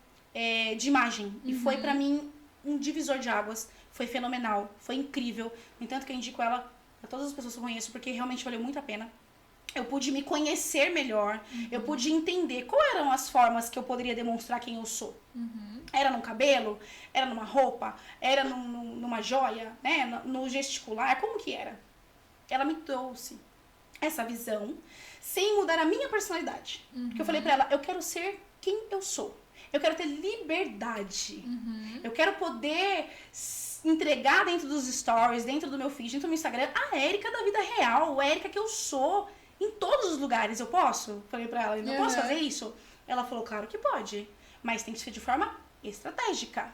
de imagem. E foi pra mim um divisor de águas. Foi fenomenal, foi incrível. No entanto que eu indico ela a todas as pessoas que eu conheço, porque realmente valeu muito a pena. Eu pude me conhecer melhor, eu pude entender quais eram as formas que eu poderia demonstrar quem eu sou. Era no cabelo, era numa roupa, era numa joia, né? No gesticular, como que era? Ela me trouxe essa visão sem mudar a minha personalidade. Porque eu falei pra ela, eu quero ser quem eu sou. Eu quero ter liberdade. Eu quero poder entregar dentro dos stories, dentro do meu feed, dentro do meu Instagram, a Érica da vida real, a Érica que eu sou. Em todos os lugares eu posso? Falei pra ela, eu não posso fazer isso? Ela falou, claro que pode, mas tem que ser de forma estratégica.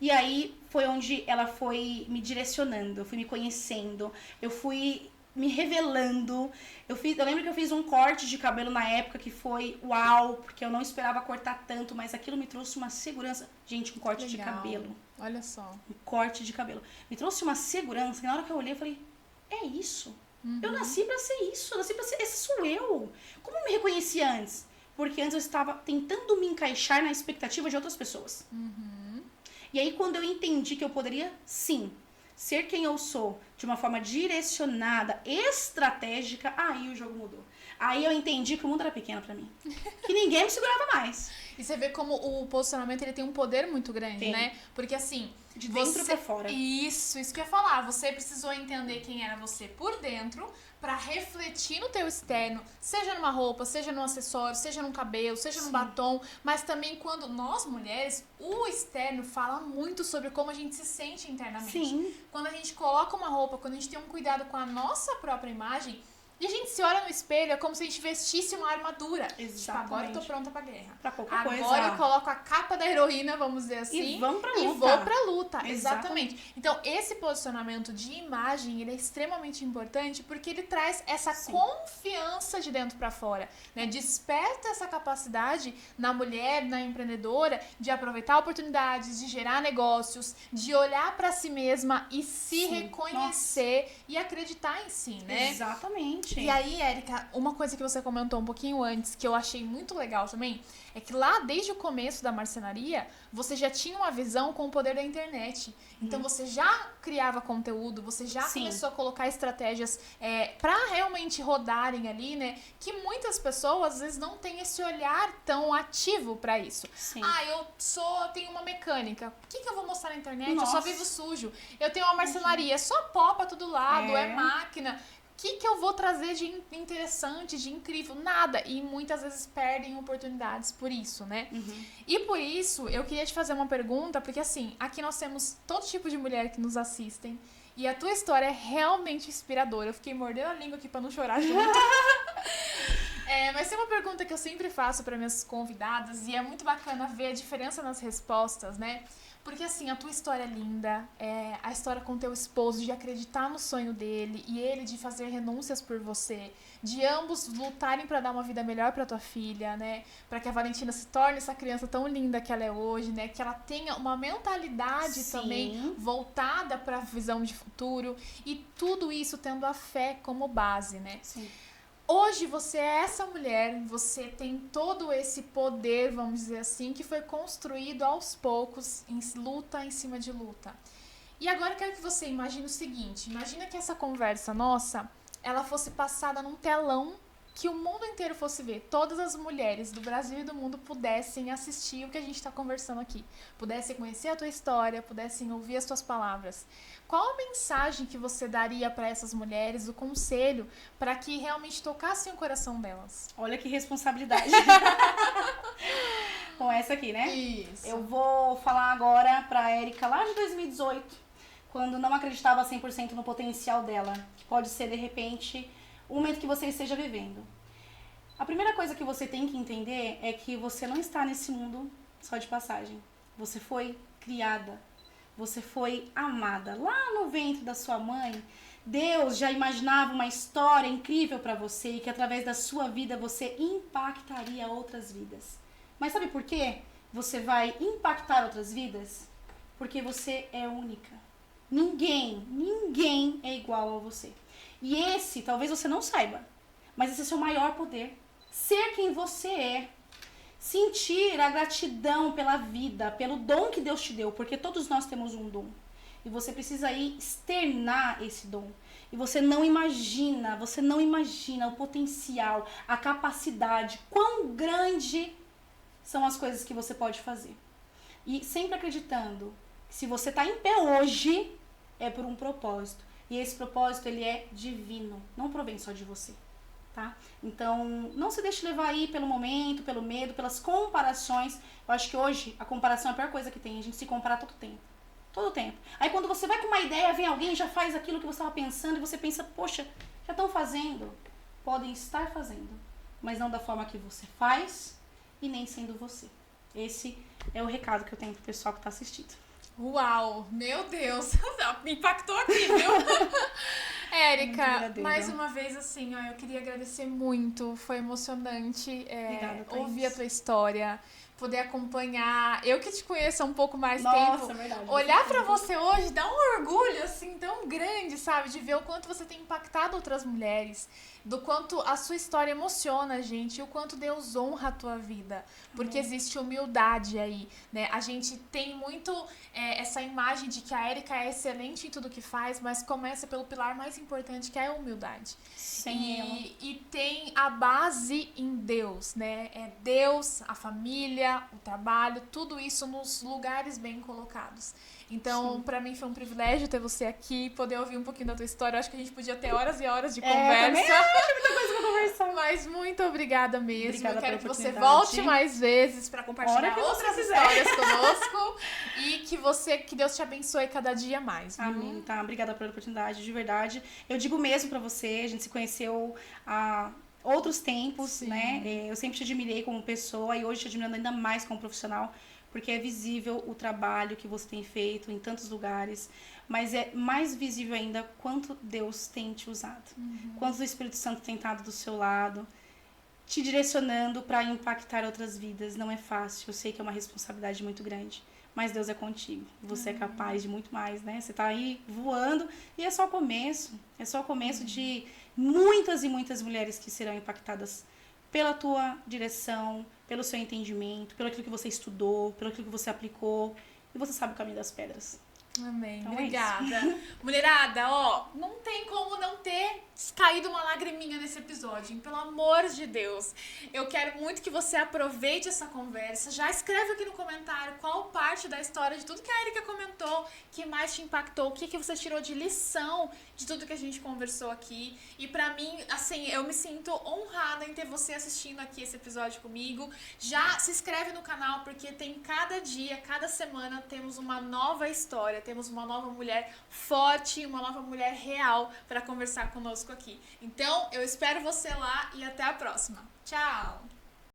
E aí foi onde ela foi me direcionando, eu fui me conhecendo, eu fui me revelando. Eu lembro que eu fiz um corte de cabelo na época que foi uau, porque eu não esperava cortar tanto, mas aquilo me trouxe uma segurança. Gente, um corte de cabelo.
Olha só.
Um corte de cabelo. Me trouxe uma segurança, que na hora que eu olhei, eu falei, é isso. Eu nasci pra ser isso, eu nasci pra ser, esse sou eu. Como eu me reconheci antes? Porque antes eu estava tentando me encaixar na expectativa de outras pessoas. E aí quando eu entendi que eu poderia, sim, ser quem eu sou, de uma forma direcionada, estratégica, aí o jogo mudou. Aí eu entendi que o mundo era pequeno pra mim. Que ninguém me segurava mais.
E você vê como o posicionamento ele tem um poder muito grande, né? Porque assim...
De dentro pra fora.
Isso que eu ia falar. Você precisou entender quem era você por dentro pra refletir no teu externo. Seja numa roupa, seja num acessório, seja num cabelo, seja num batom. Mas também quando nós mulheres, o externo fala muito sobre como a gente se sente internamente.
Sim.
Quando a gente coloca uma roupa, quando a gente tem um cuidado com a nossa própria imagem... E a gente se olha no espelho, é como se a gente vestisse uma armadura.
Exatamente.
Tipo, agora eu tô pronta pra guerra.
Pra qualquer coisa.
Agora eu coloco a capa da heroína, vamos dizer assim.
E vamos pra luta.
E vou pra luta,
Exatamente.
exatamente. Então, esse posicionamento de imagem, ele é extremamente importante porque ele traz essa confiança de dentro pra fora, né? Desperta essa capacidade na mulher, na empreendedora, de aproveitar oportunidades, de gerar negócios, de olhar pra si mesma e se reconhecer e acreditar em si, né?
Exatamente.
E aí, Érica, uma coisa que você comentou um pouquinho antes, que eu achei muito legal também, é que lá, desde o começo da marcenaria, você já tinha uma visão com o poder da internet. Então, você já criava conteúdo, você já começou a colocar estratégias para realmente rodarem ali, né? Que muitas pessoas, às vezes, não têm esse olhar tão ativo para isso.
Sim.
Ah, eu tenho uma mecânica. O que eu vou mostrar na internet?
Nossa.
Eu só vivo sujo. Eu tenho uma marcenaria, só pó pra todo lado, é máquina. O que eu vou trazer de interessante, de incrível? Nada. E muitas vezes perdem oportunidades por isso, né? E por isso, eu queria te fazer uma pergunta, porque assim, aqui nós temos todo tipo de mulher que nos assistem. E a tua história é realmente inspiradora. Eu fiquei mordendo a língua aqui pra não chorar junto. Mas tem uma pergunta que eu sempre faço para minhas convidadas, e é muito bacana ver a diferença nas respostas, né? Porque assim, a tua história é linda, a história com teu esposo, de acreditar no sonho dele e ele de fazer renúncias por você, de ambos lutarem para dar uma vida melhor para tua filha, né? Para que a Valentina se torne essa criança tão linda que ela é hoje, né? Que ela tenha uma mentalidade também voltada para a visão de futuro, e tudo isso tendo a fé como base, né?
Sim.
Hoje você é essa mulher, você tem todo esse poder, vamos dizer assim, que foi construído aos poucos, luta em cima de luta. E agora eu quero que você imagine o seguinte, imagina que essa conversa nossa, ela fosse passada num telão que o mundo inteiro fosse ver, todas as mulheres do Brasil e do mundo pudessem assistir o que a gente está conversando aqui, pudessem conhecer a tua história, pudessem ouvir as tuas palavras. Qual a mensagem que você daria para essas mulheres, o conselho, para que realmente tocassem o coração delas?
Olha que responsabilidade. Com essa aqui, né?
Isso.
Eu vou falar agora pra Érica lá de 2018, quando não acreditava 100% no potencial dela, que pode ser, de repente, o momento que você esteja vivendo. A primeira coisa que você tem que entender é que você não está nesse mundo só de passagem. Você foi criada. Você foi amada. Lá no ventre da sua mãe, Deus já imaginava uma história incrível para você e que através da sua vida você impactaria outras vidas. Mas sabe por quê? Você vai impactar outras vidas? Porque você é única. Ninguém é igual a você. E esse, talvez você não saiba, mas esse é o seu maior poder. Ser quem você é. Sentir a gratidão pela vida, pelo dom que Deus te deu, porque todos nós temos um dom. E você precisa aí externar esse dom. E você não imagina o potencial, a capacidade, quão grande são as coisas que você pode fazer. E sempre acreditando que se você está em pé hoje, é por um propósito. E esse propósito, ele é divino, não provém só de você. Tá? Então, não se deixe levar aí pelo momento, pelo medo, pelas comparações. Eu acho que hoje a comparação é a pior coisa que tem. A gente se compara todo tempo. Todo tempo. Aí quando você vai com uma ideia, vem alguém e já faz aquilo que você estava pensando e você pensa, poxa, já estão fazendo. Podem estar fazendo, mas não da forma que você faz e nem sendo você. Esse é o recado que eu tenho pro pessoal que está assistindo.
Uau, meu Deus, me impactou aqui, viu? Érica, mais uma vez, assim, ó, eu queria agradecer muito, foi emocionante ouvir a tua história, poder acompanhar, eu que te conheço há um pouco mais tempo,
verdade,
olhar pra você hoje dá um orgulho, assim, tão grande, sabe, de ver o quanto você tem impactado outras mulheres, do quanto a sua história emociona a gente, e o quanto Deus honra a tua vida, porque existe humildade aí, né, a gente tem muito essa imagem de que a Érica é excelente em tudo que faz, mas começa pelo pilar mais importante, que é a humildade. E tem a base em Deus, né, é Deus, a família, o trabalho, tudo isso nos lugares bem colocados. Então, pra mim foi um privilégio ter você aqui, poder ouvir um pouquinho da tua história. Eu acho que a gente podia ter horas e horas de conversa.
Também acho muita coisa pra conversar. força.
Mas muito obrigada mesmo.
Obrigada
Eu quero
pela
que você
oportunidade.
volte mais vezes para compartilhar
Hora que você
outras
quiser.
histórias conosco e que Deus te abençoe cada dia mais. Viu?
Amém, tá? Obrigada pela oportunidade, de verdade. Eu digo mesmo pra você, a gente se conheceu há outros tempos,
Sim.
né? Eu sempre te admirei como pessoa e hoje te admirando ainda mais como profissional, porque é visível o trabalho que você tem feito em tantos lugares, mas é mais visível ainda quanto Deus tem te usado, quanto o Espírito Santo tem estado do seu lado, te direcionando para impactar outras vidas. Não é fácil, eu sei que é uma responsabilidade muito grande, mas Deus é contigo. Você é capaz de muito mais, né? Você tá aí voando e é só o começo de muitas e muitas mulheres que serão impactadas pela tua direção, pelo seu entendimento, pelo aquilo que você estudou, pelo aquilo que você aplicou, e você sabe o caminho das pedras.
Amém.
Então
Obrigada. Mulherada, ó, não tem como não ter caído uma lagriminha nesse episódio, hein? Pelo amor de Deus. Eu quero muito que você aproveite essa conversa. Já escreve aqui no comentário qual parte da história de tudo que a Erika comentou que mais te impactou, o que você tirou de lição de tudo que a gente conversou aqui. E pra mim, assim, eu me sinto honrada em ter você assistindo aqui esse episódio comigo. Já se inscreve no canal, porque tem cada dia, cada semana, temos uma nova história, temos uma nova mulher forte, uma nova mulher real para conversar conosco aqui. Então, eu espero você lá e até a próxima. Tchau!